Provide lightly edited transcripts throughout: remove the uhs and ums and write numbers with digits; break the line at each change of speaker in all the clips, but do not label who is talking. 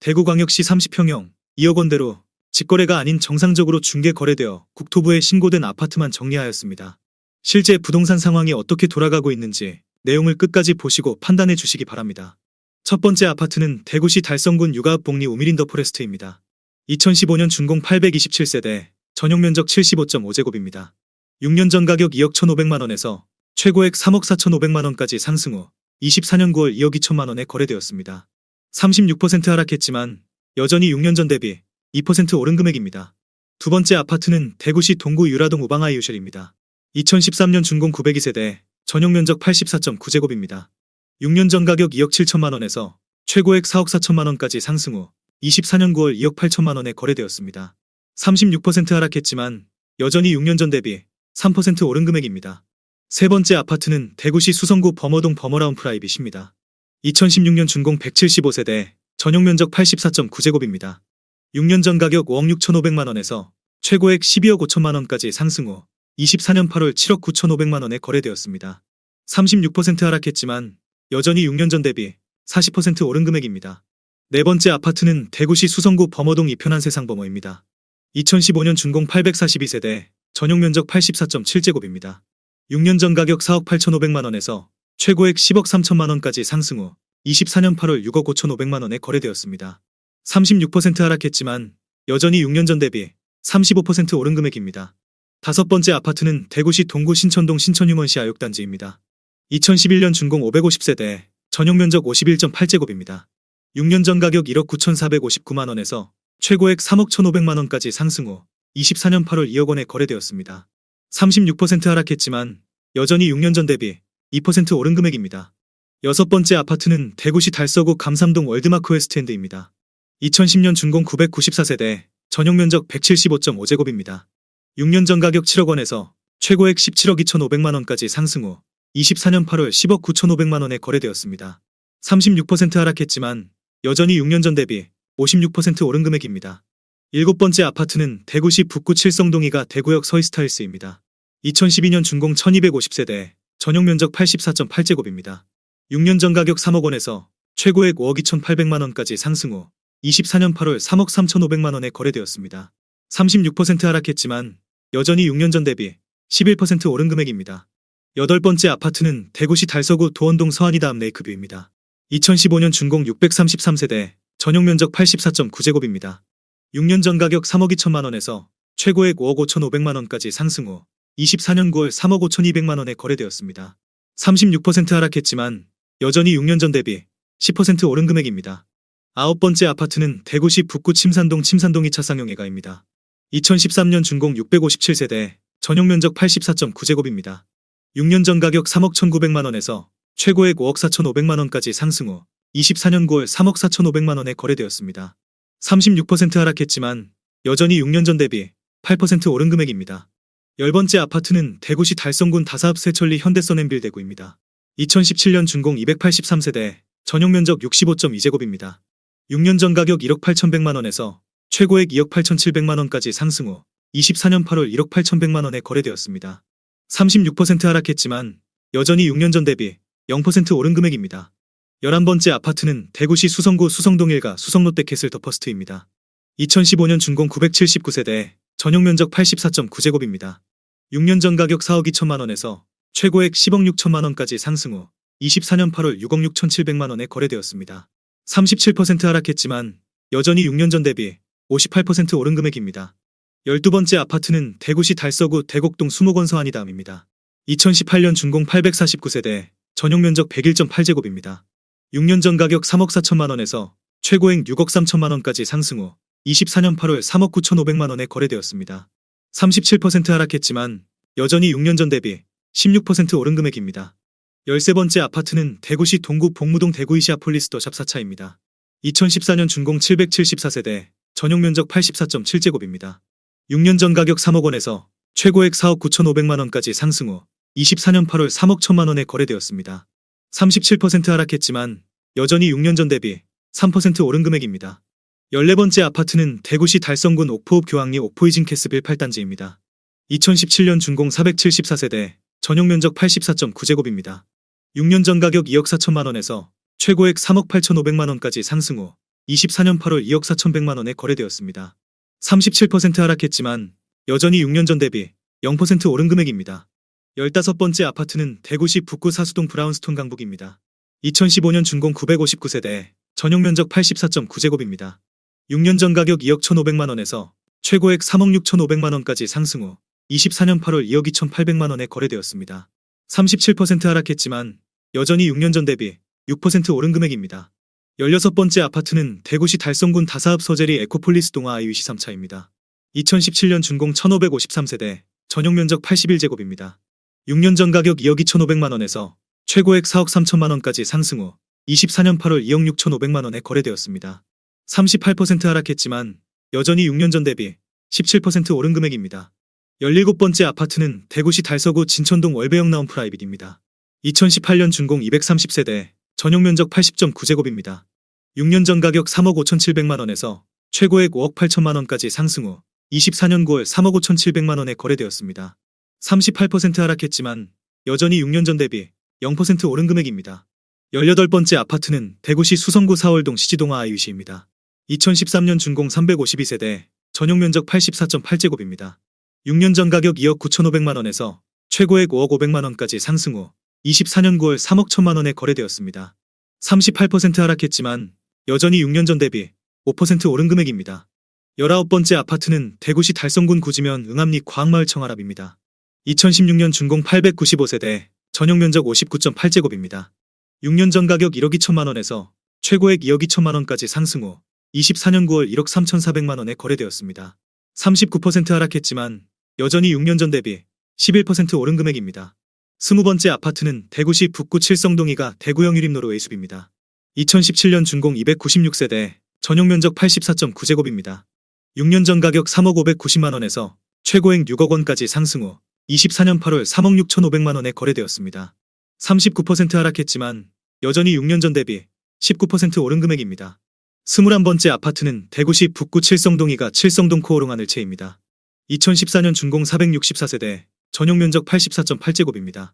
대구광역시 30평형 2억 원대로 직거래가 아닌 정상적으로 중개 거래되어 국토부에 신고된 아파트만 정리하였습니다. 실제 부동산 상황이 어떻게 돌아가고 있는지 내용을 끝까지 보시고 판단해 주시기 바랍니다. 첫 번째 아파트는 대구시 달성군 육아읍 복리 우미린 더 포레스트입니다. 2015년 준공 827세대, 전용면적 75.5제곱입니다. 6년 전 가격 2억 1,500만원에서 최고액 3억 4,500만원까지 상승 후 24년 9월 2억 2천만원에 거래되었습니다. 36% 하락했지만 여전히 6년 전 대비 2% 오른 금액입니다. 두 번째 아파트는 대구시 동구 유라동 우방하이유실입니다. 2013년 준공 902세대, 전용면적 84.9제곱입니다. 6년 전 가격 2억 7천만원에서 최고액 4억 4천만원까지 상승 후 24년 9월 2억 8천만원에 거래되었습니다. 36% 하락했지만 여전히 6년 전 대비 3% 오른 금액입니다. 세 번째 아파트는 대구시 수성구 범어동 범어라운 프라이빗입니다. 2016년 준공 175세대, 전용면적 84.9제곱입니다. 6년 전 가격 5억 6,500만원에서 최고액 12억 5천만원까지 상승 후 24년 8월 7억 9,500만원에 거래되었습니다. 36% 하락했지만 여전히 6년 전 대비 40% 오른 금액입니다. 네 번째 아파트는 대구시 수성구 범어동 이편한 세상범어입니다. 2015년 준공 842세대, 전용면적 84.7제곱입니다. 6년 전 가격 4억 8,500만원에서 최고액 10억 3천만원까지 상승 후 24년 8월 6억 5,500만원에 거래되었습니다. 36% 하락했지만 여전히 6년 전 대비 35% 오른 금액입니다. 다섯 번째 아파트는 대구시 동구 신천동 신천휴먼시 아육단지입니다. 2011년 준공 550세대, 전용면적 51.8제곱입니다. 6년 전 가격 1억 9,459만원에서 최고액 3억 1,500만원까지 상승 후 24년 8월 2억 원에 거래되었습니다. 36% 하락했지만 여전히 6년 전 대비 2% 오른 금액입니다. 여섯 번째 아파트는 대구시 달서구 감삼동 월드마크 웨스트엔드입니다. 2010년 준공 994세대, 전용면적 175.5제곱입니다. 6년 전 가격 7억 원에서 최고액 17억 2,500만원까지 상승 후 24년 8월 10억 9,500만원에 거래되었습니다. 36% 하락했지만 여전히 6년 전 대비 56% 오른 금액입니다. 일곱 번째 아파트는 대구시 북구 칠성동이가 대구역 서이스타일스입니다. 2012년 준공 1250세대, 전용면적 84.8제곱입니다. 6년 전 가격 3억 원에서 최고액 5억 2,800만원까지 상승 후 24년 8월 3억 3,500만원에 거래되었습니다. 36% 하락했지만 여전히 6년 전 대비 11% 오른 금액입니다. 여덟 번째 아파트는 대구시 달서구 도원동 서안이다음 레이크뷰입니다. 2015년 준공 633세대, 전용면적 84.9제곱입니다. 6년 전 가격 3억 2천만원에서 최고액 5억 5,500만원까지 상승 후 24년 9월 3억 5,200만원에 거래되었습니다. 36% 하락했지만 여전히 6년 전 대비 10% 오른 금액입니다. 아홉 번째 아파트는 대구시 북구 침산동 침산동 2차 상용예가입니다. 2013년 준공 657세대, 전용면적 84.9제곱입니다. 6년 전 가격 3억 1,900만원에서 최고액 5억 4,500만원까지 상승 후 24년 9월 3억 4,500만원에 거래되었습니다. 36% 하락했지만 여전히 6년 전 대비 8% 오른 금액입니다. 열 번째 아파트는 대구시 달성군 다사읍 세천리 현대선앤빌 대구입니다. 2017년 준공 283세대, 전용면적 65.2제곱입니다. 6년 전 가격 1억 8,100만원에서 최고액 2억 8,700만원까지 상승 후 24년 8월 1억 8,100만원에 거래되었습니다. 36% 하락했지만 여전히 6년 전 대비 0% 오른 금액입니다. 11번째 아파트는 대구시 수성구 수성동 1가 수성롯데캐슬 더 퍼스트입니다. 2015년 준공 979세대, 전용면적 84.9제곱입니다. 6년 전 가격 4억 2천만원에서 최고액 10억 6천만원까지 상승 후 24년 8월 6억 6,700만원에 거래되었습니다. 37% 하락했지만 여전히 6년 전 대비 58% 오른 금액입니다. 12번째 아파트는 대구시 달서구 대곡동 수목원 서안이다음입니다. 2018년 준공 849세대, 전용면적 101.8제곱입니다. 6년 전 가격 3억 4천만원에서 최고액 6억 3천만원까지 상승 후 24년 8월 3억 9,500만원에 거래되었습니다. 37% 하락했지만 여전히 6년 전 대비 16% 오른 금액입니다. 13번째 아파트는 대구시 동구 복무동 대구이시아폴리스 더샵 4차입니다. 2014년 준공 774세대, 전용면적 84.7제곱입니다. 6년 전 가격 3억 원에서 최고액 4억 9,500만원까지 상승 후 24년 8월 3억 1천만원에 거래되었습니다. 37% 하락했지만 여전히 6년 전 대비 3% 오른 금액입니다. 14번째 아파트는 대구시 달성군 옥포읍 교황리 옥포이진 캐스빌 8단지입니다. 2017년 준공 474세대, 전용면적 84.9제곱입니다. 6년 전 가격 2억 4천만원에서 최고액 3억 8,500만원까지 상승 후 24년 8월 2억 4,100만 원에 거래되었습니다. 37% 하락했지만 여전히 6년 전 대비 0% 오른 금액입니다. 15번째 아파트는 대구시 북구 사수동 브라운스톤 강북입니다. 2015년 준공 959세대, 전용 면적 84.9제곱입니다. 6년 전 가격 2억 1,500만 원에서 최고액 3억 6,500만 원까지 상승 후 24년 8월 2억 2,800만 원에 거래되었습니다. 37% 하락했지만 여전히 6년 전 대비 6% 오른 금액입니다. 16번째 아파트는 대구시 달성군 다사읍 서재리 에코폴리스 동아 아이유시 3차입니다. 2017년 준공 1,553세대, 전용 면적 81제곱입니다. 6년 전 가격 2억 2,500만 원에서 최고액 4억 3천만 원까지 상승 후 24년 8월 2억 6,500만 원에 거래되었습니다. 38% 하락했지만 여전히 6년 전 대비 17% 오른 금액입니다. 17번째 아파트는 대구시 달서구 진천동 월배역 나온 프라이빗입니다. 2018년 준공 230세대, 전용 면적 80.9제곱입니다. 6년 전 가격 3억 5,700만 원에서 최고액 5억 8천만 원까지 상승 후 24년 9월 3억 5,700만 원에 거래되었습니다. 38% 하락했지만 여전히 6년 전 대비 0% 오른 금액입니다. 18번째 아파트는 대구시 수성구 사월동 시지동아 아이유시입니다. 2013년 준공 352세대, 전용 면적 84.8제곱입니다. 6년 전 가격 2억 9,500만 원에서 최고액 5억 500만 원까지 상승 후 24년 9월 3억 1천만 원에 거래되었습니다. 38% 하락했지만 여전히 6년 전 대비 5% 오른 금액입니다. 19번째 아파트는 대구시 달성군 구지면 응암리 과학마을 청아랍입니다. 2016년 준공 895세대, 전용 면적 59.8제곱입니다. 6년 전 가격 1억 2천만 원에서 최고액 2억 2천만 원까지 상승 후 24년 9월 1억 3,400만 원에 거래되었습니다. 39% 하락했지만 여전히 6년 전 대비 11% 오른 금액입니다. 20번째 아파트는 대구시 북구 칠성동2가 대구형 유림로로 의숲입니다. 2017년 준공 296세대, 전용 면적 84.9제곱입니다. 6년 전 가격 3억 590만 원에서 최고액 6억 원까지 상승 후 24년 8월 3억 6,500만 원에 거래되었습니다. 39% 하락했지만 여전히 6년 전 대비 19% 오른 금액입니다. 21번째 아파트는 대구시 북구 칠성동2가 칠성동 코오롱 하늘채입니다. 2014년 준공 464세대, 전용 면적 84.8제곱입니다.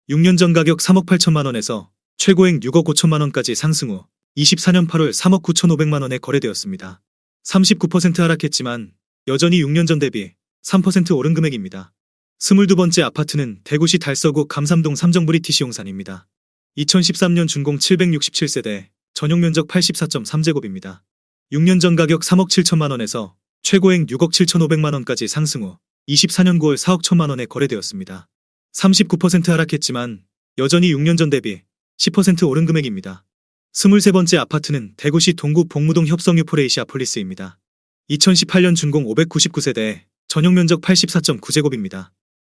6년 전 가격 3억 8천만 원에서 최고액 6억 5천만 원까지 상승 후 24년 8월 3억 9,500만 원에 거래되었습니다. 39% 하락했지만 여전히 6년 전 대비 3% 오른 금액입니다. 22번째 아파트는 대구시 달서구 감삼동 삼정 브리티시 용산입니다. 2013년 준공 767세대, 전용 면적 84.3제곱입니다. 6년 전 가격 3억 7천만 원에서 최고액 6억 7,500만 원까지 상승 후 24년 9월 4억 1천만 원에 거래되었습니다. 39% 하락했지만 여전히 6년 전 대비 10% 오른 금액입니다. 23번째 아파트는 대구시 동구 복무동 협성유 포레이시아 폴리스입니다. 2018년 준공 599세대, 전용 면적 84.9제곱입니다.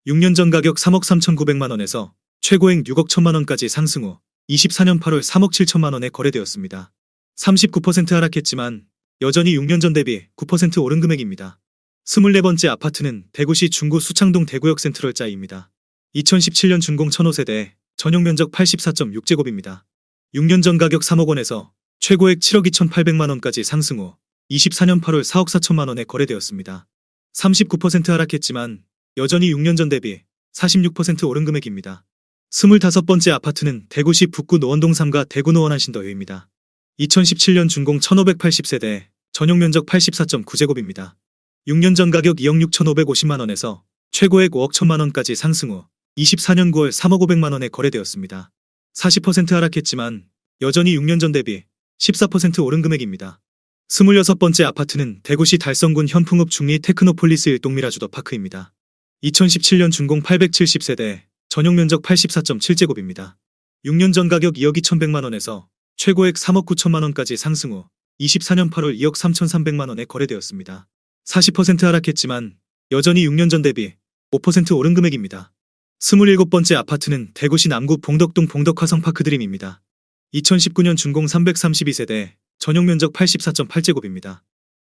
6년 전 가격 3억 3,900만 원에서 최고액 6억 1천만 원까지 상승 후 24년 8월 3억 7천만 원에 거래되었습니다. 39% 하락했지만 여전히 6년 전 대비 9% 오른 금액입니다. 24번째 아파트는 대구시 중구 수창동 대구역 센트럴 짜이입니다. 2017년 준공 1,005세대, 전용 면적 84.6제곱입니다. 6년 전 가격 3억 원에서 최고액 7억 2,800만 원까지 상승 후 24년 8월 4억 4천만 원에 거래되었습니다. 39% 하락했지만 여전히 6년 전 대비 46% 오른 금액입니다. 25번째 아파트는 대구시 북구 노원동 3가 대구 노원 한신더유입니다. 2017년 준공 1,580세대, 전용 면적 84.9제곱입니다. 6년 전 가격 2억 6,550만 원에서 최고액 5억 1천만 원까지 상승 후 24년 9월 3억 500만 원에 거래되었습니다. 40% 하락했지만 여전히 6년 전 대비 14% 오른 금액입니다. 26번째 아파트는 대구시 달성군 현풍읍 중리 테크노폴리스 일동미라주더파크입니다. 2017년 준공 870세대, 전용 면적 84.7제곱입니다. 6년 전 가격 2억 2,100만 원에서 최고액 3억 9천만 원까지 상승 후 24년 8월 2억 3,300만 원에 거래되었습니다. 40% 하락했지만 여전히 6년 전 대비 5% 오른 금액입니다. 27번째 아파트는 대구시 남구 봉덕동 봉덕화성파크 드림입니다. 2019년 준공 332세대, 전용 면적 84.8제곱입니다.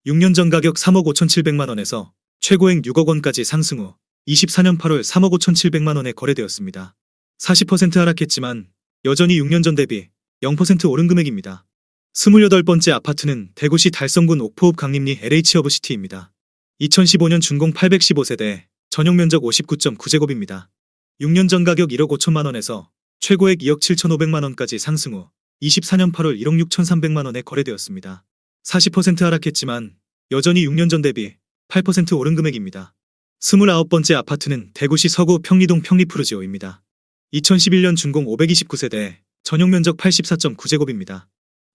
6년 전 가격 3억 5,700만 원에서 최고액 6억 원까지 상승 후 24년 8월 3억 5,700만 원에 거래되었습니다. 40% 하락했지만 여전히 6년 전 대비 0% 오른 금액입니다. 28번째 아파트는 대구시 달성군 옥포읍 강림리 LH허브시티입니다. 2015년 준공 815세대, 전용 면적 59.9제곱입니다. 6년 전 가격 1억 5천만 원에서 최고액 2억 7,500만 원까지 상승 후 24년 8월 1억 6,300만 원에 거래되었습니다. 40% 하락했지만 여전히 6년 전 대비 8% 오른 금액입니다. 29번째 아파트는 대구시 서구 평리동 평리푸르지오입니다. 2011년 준공 529세대, 전용 면적 84.9제곱입니다.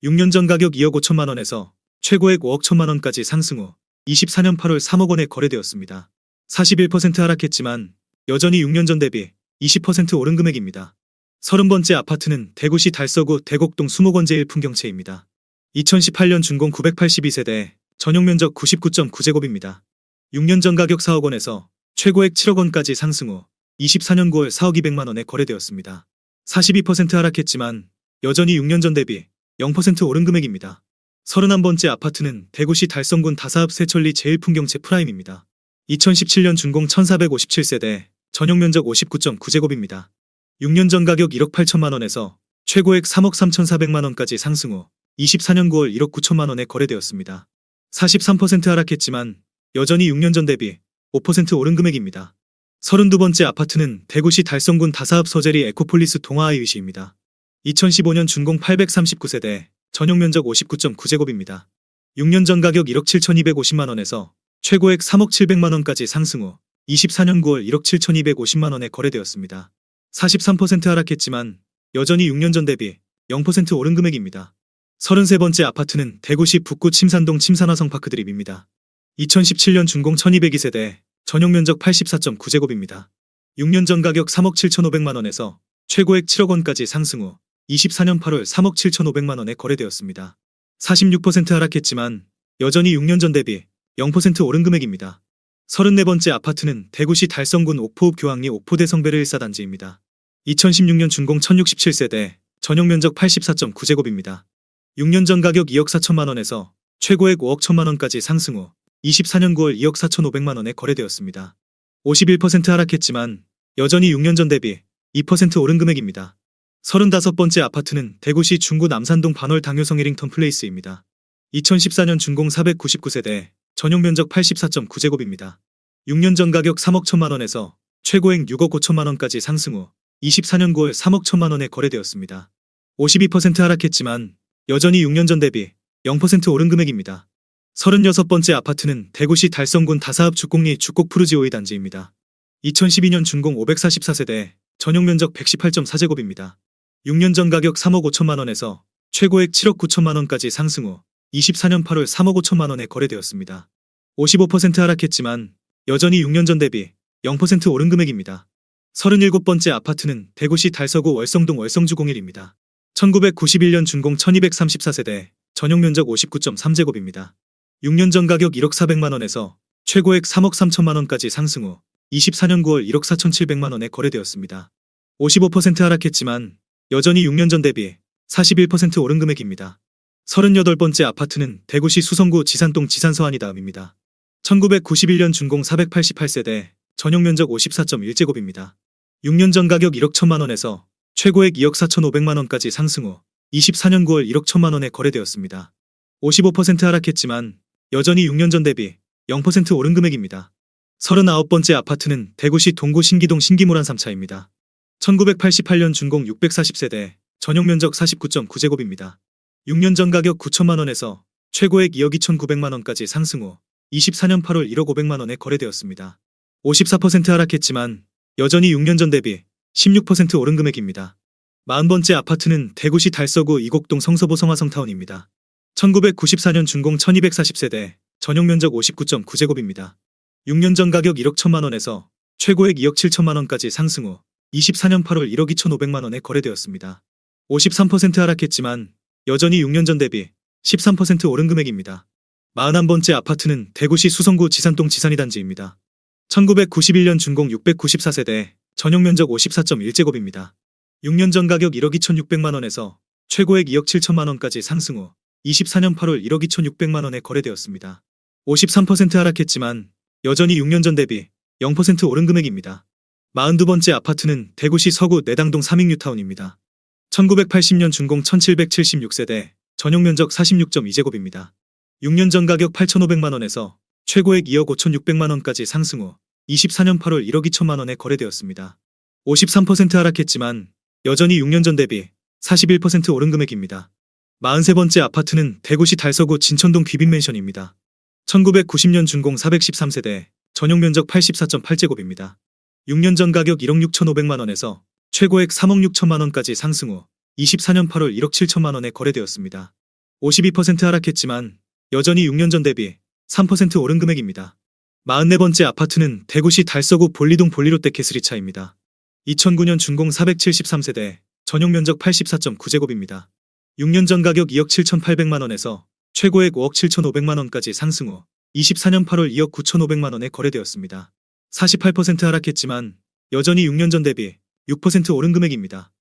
6년 전 가격 2억 5천만 원에서 최고액 5억 1천만 원까지 상승 후 24년 8월 3억 원에 거래되었습니다. 41% 하락했지만 여전히 6년 전 대비 20% 오른 금액입니다. 30번째 아파트는 대구시 달서구 대곡동 수목원 제1풍경채입니다. 2018년 준공 982세대, 전용 면적 99.9제곱입니다. 6년 전 가격 4억 원에서 최고액 7억 원까지 상승 후 24년 9월 4억 2백만 원에 거래되었습니다. 42% 하락했지만 여전히 6년 전 대비 0% 오른 금액입니다. 31번째 아파트는 대구시 달성군 다사읍 세천리 제1풍경채 프라임입니다. 2017년 준공 1457세대, 전용 면적 59.9제곱입니다. 6년 전 가격 1억 8천만 원에서 최고액 3억 3,400만 원까지 상승 후 24년 9월 1억 9천만 원에 거래되었습니다. 43% 하락했지만 여전히 6년 전 대비 5% 오른 금액입니다. 32번째 아파트는 대구시 달성군 다사읍 서재리 에코폴리스 동아아이위시입니다. 2015년 준공 839세대, 전용 면적 59.9제곱입니다. 6년 전 가격 1억 7,250만 원에서 최고액 3억 7백만 원까지 상승 후 24년 9월 1억 7,250만 원에 거래되었습니다. 43% 하락했지만 여전히 6년 전 대비 0% 오른 금액입니다. 33번째 아파트는 대구시 북구 침산동 침산화성 파크드립입니다. 2017년 준공 1202세대, 전용 면적 84.9제곱입니다. 6년 전 가격 3억 7,500만 원에서 최고액 7억 원까지 상승 후 24년 8월 3억 7,500만 원에 거래되었습니다. 46% 하락했지만 여전히 6년 전 대비 0% 오른 금액입니다. 34번째 아파트는 대구시 달성군 옥포읍 교황리 옥포대 성베르 1사단지입니다. 2016년 준공 1067세대, 전용 면적 84.9제곱입니다. 6년 전 가격 2억 4천만 원에서 최고액 5억 1천만 원까지 상승 후 24년 9월 2억 4,500만 원에 거래되었습니다. 51% 하락했지만 여전히 6년 전 대비 2% 오른 금액입니다. 35번째 아파트는 대구시 중구 남산동 반월 당효성 해링턴 플레이스입니다. 2014년 준공 499세대, 전용 면적 84.9제곱입니다. 6년 전 가격 3억 1천만 원에서 최고액 6억 5천만 원까지 상승 후 24년 9월 3억 1천만 원에 거래되었습니다. 52% 하락했지만 여전히 6년 전 대비 0% 오른 금액입니다. 36번째 아파트는 대구시 달성군 다사읍 죽곡리 죽곡푸르지오이 단지입니다. 2012년 준공 544세대, 전용 면적 118.4제곱입니다. 6년 전 가격 3억 5천만 원에서 최고액 7억 9천만 원까지 상승 후 24년 8월 3억 5천만 원에 거래되었습니다. 55% 하락했지만 여전히 6년 전 대비 0% 오른 금액입니다. 37번째 아파트는 대구시 달서구 월성동 월성주01입니다. 1991년 준공 1234세대, 전용 면적 59.3제곱입니다. 6년 전 가격 1억 4백만 원에서 최고액 3억 3천만 원까지 상승 후 24년 9월 1억 4,700만 원에 거래되었습니다. 55% 하락했지만 여전히 6년 전 대비 41% 오른 금액입니다. 38번째 아파트는 대구시 수성구 지산동 지산서안이다음입니다. 1991년 준공 488세대, 전용 면적 54.1제곱입니다. 6년 전 가격 1억 1천만 원에서 최고액 2억 4,500만 원까지 상승 후 24년 9월 1억 1천만 원에 거래되었습니다. 55% 하락했지만 여전히 6년 전 대비 0% 오른 금액입니다. 39번째 아파트는 대구시 동구 신기동 신기모란 3차입니다. 1988년 준공 640세대, 전용 면적 49.9제곱입니다. 6년 전 가격 9천만 원에서 최고액 2억 2,900만 원까지 상승 후 24년 8월 1억 500만 원에 거래되었습니다. 54% 하락했지만 여전히 6년 전 대비 16% 오른 금액입니다. 40번째 아파트는 대구시 달서구 이곡동 성서보 성화성타운입니다. 1994년 준공 1240세대, 전용 면적 59.9제곱입니다. 6년 전 가격 1억 1천만 원에서 최고액 2억 7천만 원까지 상승 후 24년 8월 1억 2,500만 원에 거래되었습니다. 53% 하락했지만 여전히 6년 전 대비 13% 오른 금액입니다. 41번째 아파트는 대구시 수성구 지산동 지산이 단지입니다. 1991년 준공 694세대, 전용 면적 54.1제곱입니다. 6년 전 가격 1억 2,600만 원에서 최고액 2억 7천만 원까지 상승 후 24년 8월 1억 2,600만 원에 거래되었습니다. 53% 하락했지만 여전히 6년 전 대비 0% 오른 금액입니다. 42번째 아파트는 대구시 서구 내당동 삼익뉴타운입니다. 1980년 준공 1776세대, 전용 면적 46.2제곱입니다. 6년 전 가격 8,500만 원에서 최고액 2억 5,600만 원까지 상승 후 24년 8월 1억 2천만 원에 거래되었습니다. 53% 하락했지만 여전히 6년 전 대비 41% 오른 금액입니다. 43번째 아파트는 대구시 달서구 진천동 귀빈맨션입니다. 1990년 준공 413세대, 전용 면적 84.8제곱입니다. 6년 전 가격 1억 6,500만 원에서 최고액 3억 6천만 원까지 상승 후 24년 8월 1억 7천만 원에 거래되었습니다. 52% 하락했지만 여전히 6년 전 대비 3% 오른 금액입니다. 44번째 아파트는 대구시 달서구 볼리동 볼리롯데 캐슬리차입니다. 2009년 준공 473세대, 전용 면적 84.9제곱입니다. 6년 전 가격 2억 7,800만 원에서 최고액 5억 7,500만 원까지 상승 후 24년 8월 2억 9,500만 원에 거래되었습니다. 48% 하락했지만 여전히 6년 전 대비 6% 오른 금액입니다.